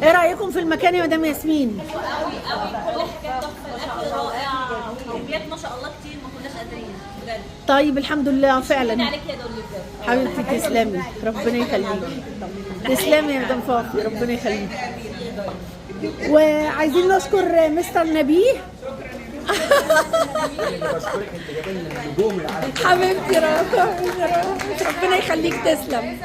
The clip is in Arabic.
ايه رايكم في المكان يا مدام ياسمين؟ قوي قوي، كل حاجه تحفه، الاكل رائع، كميات ما شاء الله كتير، ما كناش قادرين بجد. طيب الحمد لله فعلا. عليك يا دولي بجد. حبيبتي تسلمي، ربنا يخليكي. تسلمي يا مدام فاطمه، ربنا يخليكي. وعايزين نشكر مستر نبيه. حبيبتي ربنا يخليك، تسلم.